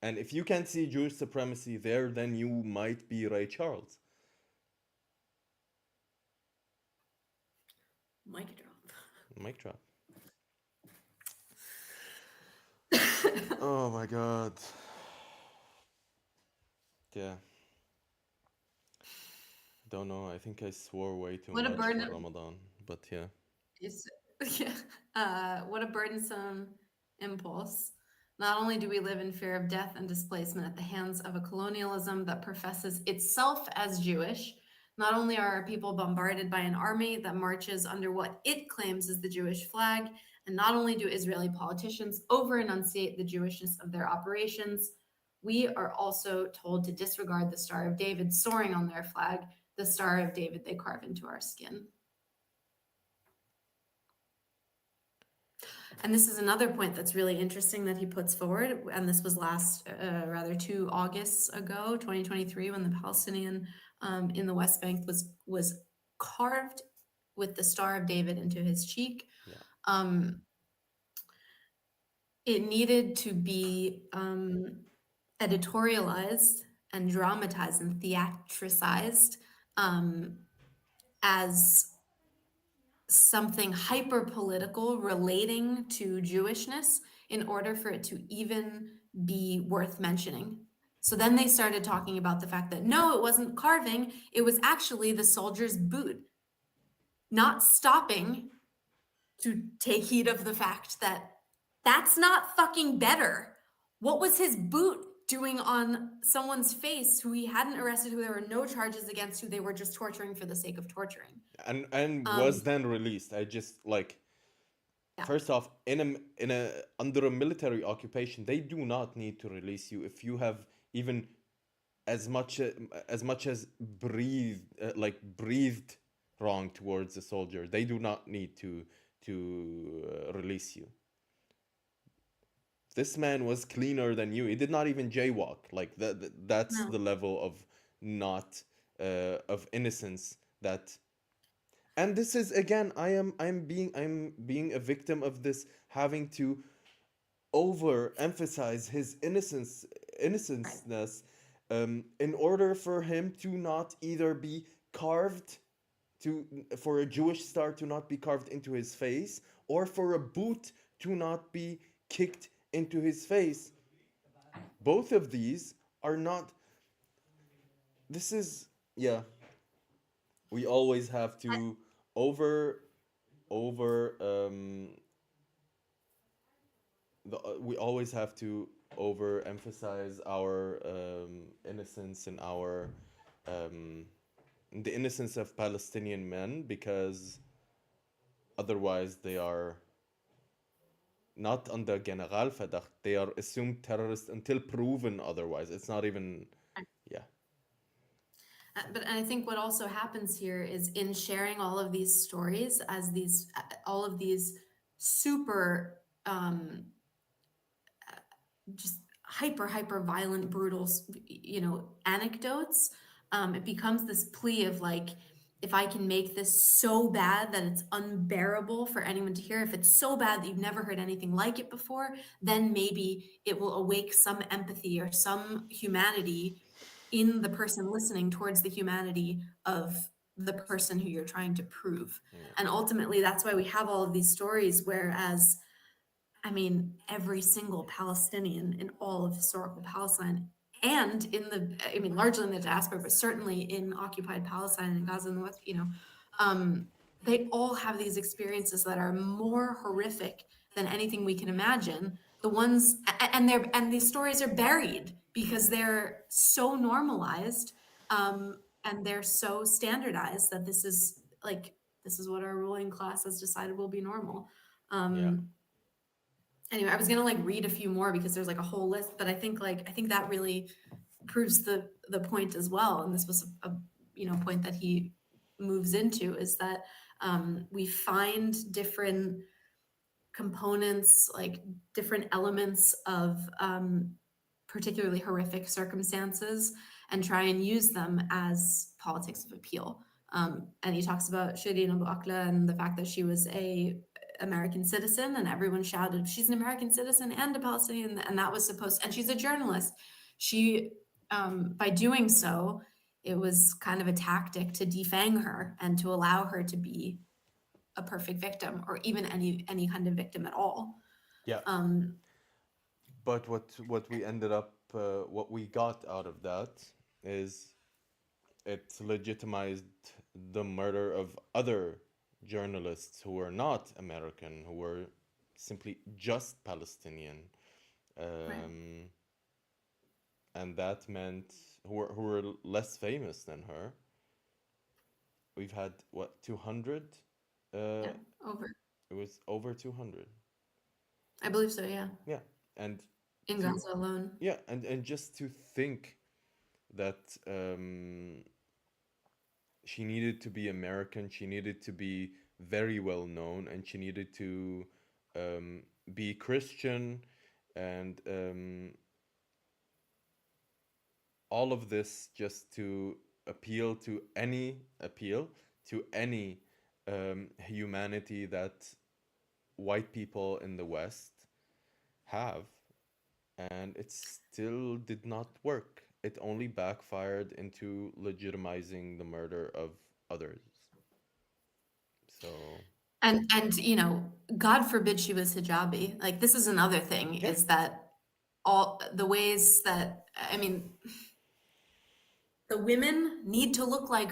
S1: And if you can't see Jewish supremacy there, then you might be Ray Charles.
S2: Mic drop.
S1: Mic drop. Oh my god. Yeah. Don't know. I think I swore way too
S2: What a
S1: much for
S2: burden.
S1: Ramadan. But yeah.
S2: It's, yeah. What a burdensome impulse. Not only do we live in fear of death and displacement at the hands of a colonialism that professes itself as Jewish, not only are our people bombarded by an army that marches under what it claims is the Jewish flag, and not only do Israeli politicians over enunciate the Jewishness of their operations, we are also told to disregard the Star of David soaring on their flag, the Star of David they carve into our skin. And this is another point that's really interesting that he puts forward. And this was rather 2 Augusts ago, 2023, when the Palestinian in the West Bank was carved with the Star of David into his cheek.
S1: Yeah.
S2: Um, it needed to be editorialized and dramatized and theatricized as something hyper political relating to Jewishness in order for it to even be worth mentioning. So then they started talking about the fact that no, it wasn't carving, it was actually the soldier's boot, not stopping to take heed of the fact that that's not fucking better. What was his boot doing on someone's face who he hadn't arrested, who there were no charges against, who they were just torturing for the sake of torturing?
S1: And
S2: Um,
S1: was then released. I just like,
S2: yeah,
S1: first off, in a under a military occupation, they do not need to release you if you have even as much as breathed wrong towards a soldier. They do not need to release you. This man was cleaner than you. He did not even jaywalk. Like that's
S2: no.
S1: the level of not of innocence that. And this is again, I'm being a victim of this, having to overemphasize his
S2: Right.
S1: innocenceness, in order for him to not either be carved to for a Jewish star to not be carved into his face, or for a boot to not be kicked into his face. Both of these are not. This is, yeah. We always have to over over we always have to overemphasize our innocence and our um, the innocence of Palestinian men, because otherwise they are not under Generalverdacht. They are assumed terrorists until proven otherwise. It's not even, yeah.
S2: But I think what also happens here is in sharing all of these stories as all of these super just hyper violent, brutal, anecdotes. It becomes this plea of like, if I can make this so bad that it's unbearable for anyone to hear, if it's so bad that you've never heard anything like it before, then maybe it will awake some empathy or some humanity in the person listening towards the humanity of the person who you're trying to prove.
S1: Yeah.
S2: And ultimately, that's why we have all of these stories, whereas I mean, every single Palestinian in all of historical Palestine and largely in the diaspora, but certainly in occupied Palestine and Gaza and the West, um, they all have these experiences that are more horrific than anything we can imagine. The ones, and these stories are buried because they're so normalized, and they're so standardized that this is what our ruling class has decided will be normal.
S1: Yeah.
S2: Anyway, I was gonna like read a few more because there's like a whole list, but I think that really proves the point as well. And this was a point that he moves into, is that we find different components, like different elements of particularly horrific circumstances, and try and use them as politics of appeal. And he talks about Shireen Abu Akleh and the fact that she was a American citizen, and everyone shouted, "She's an American citizen and a Palestinian," and that was supposed. And she's a journalist. She, by doing so, it was kind of a tactic to defang her and to allow her to be a perfect victim, or even any kind of victim at all.
S1: Yeah.
S2: Um,
S1: But what we ended up, what we got out of that is it legitimized the murder of other journalists who were not American, who were simply just Palestinian.
S2: right.
S1: Um, and that meant who were less famous than her. We've had what, 200?
S2: Yeah.
S1: Uh,
S2: Over.
S1: it was over 200.
S2: I believe so. Yeah.
S1: Yeah, and
S2: In
S1: to
S2: Gaza alone.
S1: yeah, and just to think that she needed to be American, she needed to be very well known, and she needed to be Christian, and all of this just to appeal to any humanity that white people in the West have, and it still did not work. It only backfired into legitimizing the murder of others. So,
S2: And God forbid she was hijabi. Like, this is another thing,
S1: yeah,
S2: is that all the ways that, the women need to look like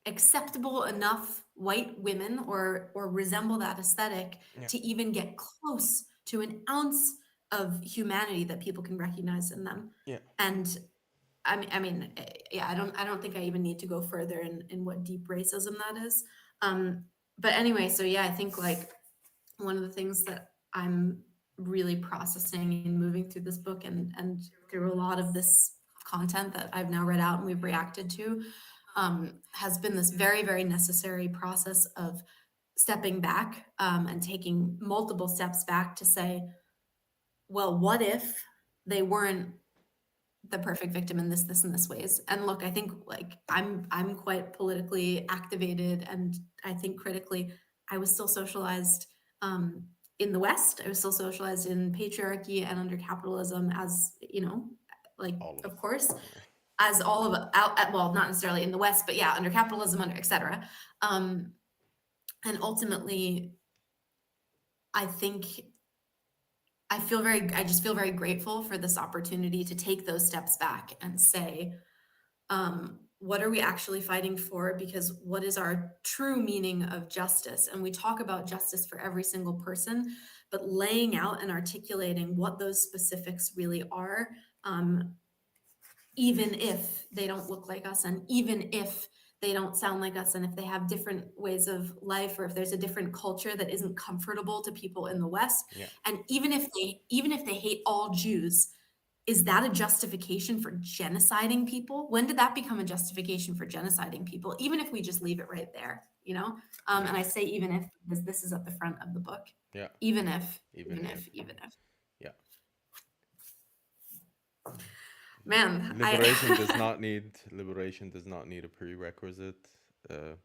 S2: acceptable enough white women, or resemble that aesthetic,
S1: yeah,
S2: to even get close to an ounce of humanity that people can recognize in them.
S1: yeah,
S2: And yeah, I don't think I even need to go further in what deep racism that is. Um, but anyway, so yeah, I think like one of the things that I'm really processing and moving through this book, and through a lot of this content that I've now read out and we've reacted to, has been this very necessary process of stepping back, and taking multiple steps back to say, well, what if they weren't the perfect victim in and this ways? And look, I think like I'm quite politically activated, and I think critically. I was still socialized in the West. I was still socialized in patriarchy and under capitalism, as like,
S1: all of
S2: of
S1: us.
S2: course,
S1: Yeah,
S2: as all of out, well, not necessarily in the West, but yeah, under capitalism, under etc. Um, and ultimately, I think I just feel very grateful for this opportunity to take those steps back and say, what are we actually fighting for? Because what is our true meaning of justice? And we talk about justice for every single person, but laying out and articulating what those specifics really are, um, even if they don't look like us, and even if they don't sound like us, and if they have different ways of life, or if there's a different culture that isn't comfortable to people in the West,
S1: yeah,
S2: and even if they hate all Jews, is that a justification for genociding people? When did that become a justification for genociding people? Even if we just leave it right there,
S1: yeah,
S2: and I say even if, because this is at the front of the book.
S1: yeah.
S2: Even if,
S1: Even if,
S2: even if.
S1: yeah.
S2: Man, I
S1: liberation does not need a prerequisite. Uh,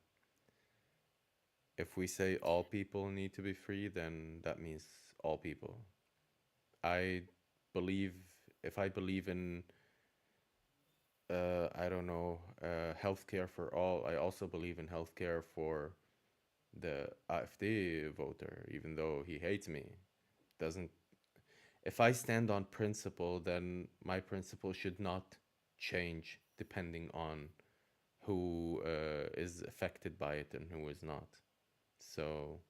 S1: if we say all people need to be free, then that means all people. I believe if I believe in I don't know healthcare for all, I also believe in healthcare for the AfD voter, even though he hates me. Doesn't If I stand on principle, then my principle should not change depending on who is affected by it and who is not. So,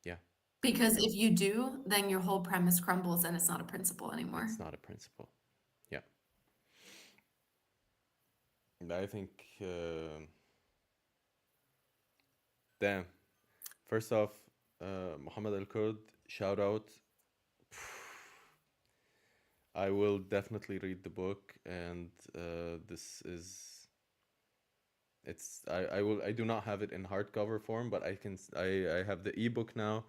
S1: yeah,
S2: because if you do, then your whole premise crumbles and it's not a principle
S1: it's
S2: anymore.
S1: not a principle. Yeah, I think, damn. First off, Mohammed El Kurd, shout out. I will definitely read the book, and this is I do not have it in hardcover form, but I have the ebook now,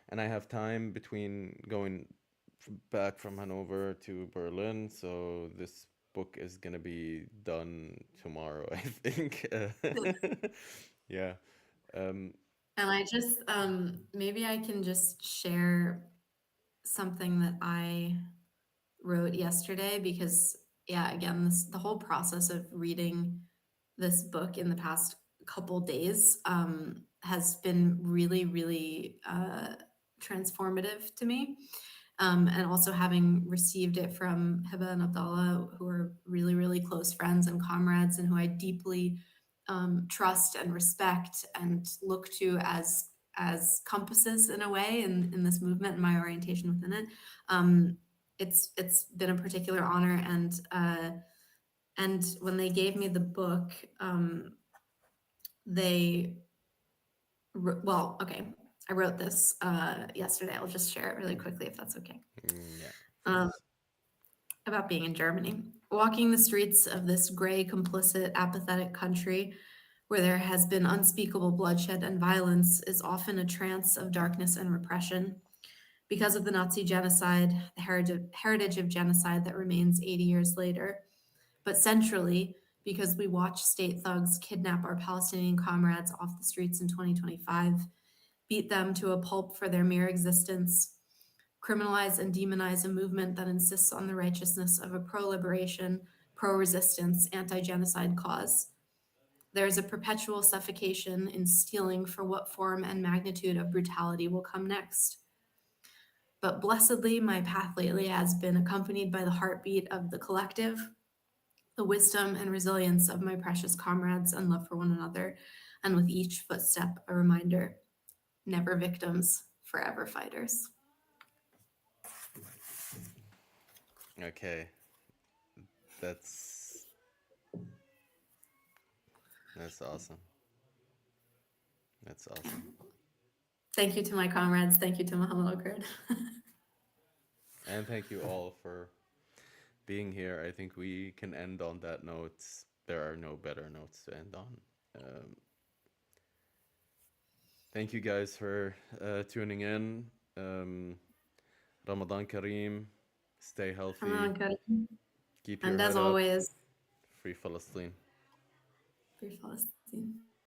S1: and I have time between going back from Hanover to Berlin, so this book is gonna be done tomorrow, I think. Yeah. Um,
S2: And I just, maybe I can just share something that I wrote yesterday because, yeah, again, the whole process of reading this book in the past couple days has been really, really transformative to me. And also having received it from Hiba and Abdallah, who are really, really close friends and comrades, and who I deeply trust and respect and look to as compasses in a way in this movement and my orientation within it. Um, it's been a particular honor, and when they gave me the book, they well, okay, I wrote this yesterday. I'll just share it really quickly if that's okay.
S1: yeah, of
S2: Um,
S1: course.
S2: about being in Germany. Walking the streets of this gray, complicit, apathetic country where there has been unspeakable bloodshed and violence is often a trance of darkness and repression. Because of the Nazi genocide, the heritage of genocide that remains 80 years later, but centrally, because we watch state thugs kidnap our Palestinian comrades off the streets in 2025, beat them to a pulp for their mere existence, criminalize and demonize a movement that insists on the righteousness of a pro liberation, pro resistance, anti genocide cause. There is a perpetual suffocation in stealing for what form and magnitude of brutality will come next. But blessedly, my path lately has been accompanied by the heartbeat of the collective, the wisdom and resilience of my precious comrades and love for one another, and with each footstep, a reminder never victims, forever fighters.
S1: Okay, that's that's awesome. That's awesome.
S2: Thank you to my comrades. Thank you to Mohammed El Kurd.
S1: And thank you all for being here. I think we can end on that note. There are no better notes to end on. Um, Thank you guys for tuning in. Ramadan Kareem. Stay healthy.
S2: Mohammed El Kurd.
S1: Keep your
S2: And as
S1: head up.
S2: always,
S1: Free Palestine.
S2: free Palestine.